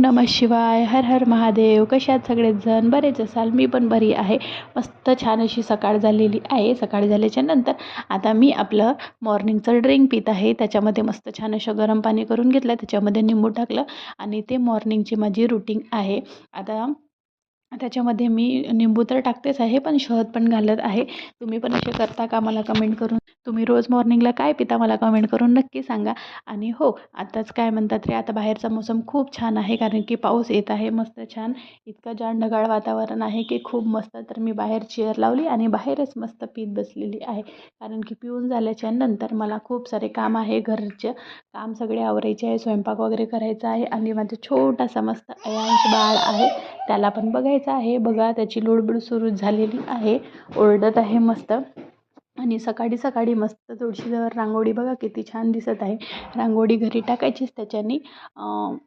नमः शिवाय. हर हर महादेव. कशात सगळेजण बरेच असाल. मी पण बरी आहे. मस्त छान अशी सकाळ झालेली आहे. सकाळ झाल्याच्या नंतर आता मी आपलं मॉर्निंगचं ड्रिंक पित आहे. त्याच्यामध्ये मस्त छान असं गरम पाणी करून घेतलं, त्याच्यामध्ये निंबू टाकलं आणि ते मॉर्निंगची माझी रुटीन आहे. आता त्याच्यामध्ये मी निंबू तर टाकतेच आहे, पण शहद पण घालत आहे. तुम्ही पण असे करता का? मला कमेंट करून तुम्ही रोज मॉर्निंगला काय पिता मला कमेंट करून नक्की सांगा. आणि हो, आताच काय म्हणतात रे, आता बाहेरचा मोसम खूप छान आहे, कारण की पाऊस येत आहे मस्त छान. इतकं छान ढगाळ वातावरण आहे की खूप मस्त. तर मी बाहेर चेअर लावली आणि बाहेरच मस्त पीत बसलेली आहे, कारण की पिऊन झाल्याच्या नंतर मला खूप सारे काम आहे. घरचे काम सगळे आवरायचे आहे, स्वयंपाक वगैरे करायचा आहे आणि माझं छोटासा मस्त अयांश बाळ आहे, त्याला पण बघायचं आहे. बघा त्याची लुडबुड सुरू झालेली आहे, ओरडत आहे मस्त. आणि सकाळी सकाळी मस्त तुळशीजवळ रांगोळी बघा किती छान दिसत आहे. रांगोळी घरी टाकायचीच, त्याच्याने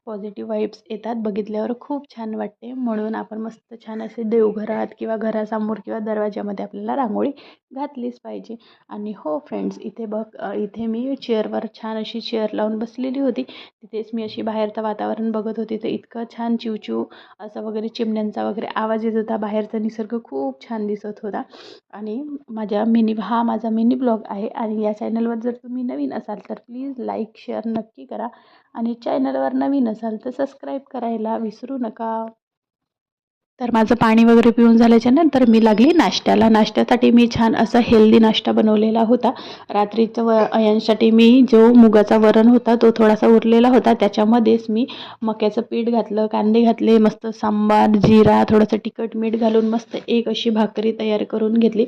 पॉझिटिव्ह वाईब्स येतात. बघितल्यावर खूप छान वाटते. म्हणून आपण मस्त छान असे देवघरात किंवा घरासमोर किंवा दरवाजामध्ये आपल्याला रांगोळी घातलीच पाहिजे. आणि हो फ्रेंड्स, इथे बघ, इथे मी चेअरवर छान अशी चेअर लावून बसलेली होती. तिथेच मी अशी बाहेरचं वातावरण बघत होती. तर इतकं छान चिवचिव असं वगैरे चिमण्यांचा वगैरे आवाज येत होता. बाहेरचा निसर्ग खूप छान दिसत होता. आणि हा माझा मिनी ब्लॉग आहे. आणि या चॅनलवर जर तुम्ही नवीन असाल तर प्लीज लाईक शेअर नक्की करा. आणि चॅनलवर नवीन असाल तर सबस्क्राईब करायला विसरू नका. तर माझं पाणी वगैरे पिऊन झाल्याच्या नंतर मी लागली नाश्त्याला. नाश्त्यासाठी मी छान असा हेल्दी नाश्ता बनवलेला होता. रात्रीचं अयांसाठी मी जो मुगाचा वरण होता तो थोडासा उरलेला होता, त्याच्यामध्येच मी मक्याचं पीठ घातलं, कांदे घातले, मस्त सांबार, जिरा, थोडंसं तिखट मीठ घालून मस्त एक अशी भाकरी तयार करून घेतली.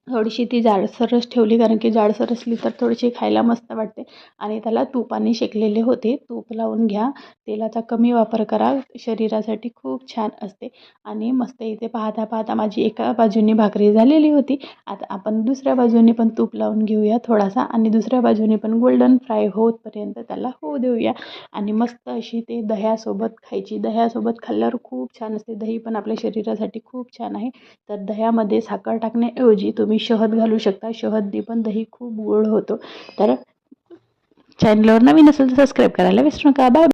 थोडीशी ती जाडसरच ठेवली, कारण की जाडसर असली तर थोडीशी खायला मस्त वाटते. आणि त्याला तुपाने शेकलेले होते. तूप लावून घ्या, तेलाचा कमी वापर करा, शरीरासाठी खूप छान असते. आणि मस्त इथे पाहता पाहता माझी एका बाजूनी भाकरी झालेली होती. आता आपण दुसऱ्या बाजूने पण तूप लावून घेऊया थोडासा, आणि दुसऱ्या बाजूने पण गोल्डन फ्राय होतपर्यंत त्याला होऊ देऊया. आणि मस्त अशी ते दह्यासोबत खायची. दह्यासोबत खाल्ल्यावर खूप छान असते. दही पण आपल्या शरीरासाठी खूप छान आहे. तर दह्यामध्ये साखर टाकण्याऐवजी तुम्ही शहद घालू शकता. शहदने पण दही खूप गोड होतो. तर चॅनलवर नवीन असेल तर सबस्क्राईब करायला विसरू नका. बाय.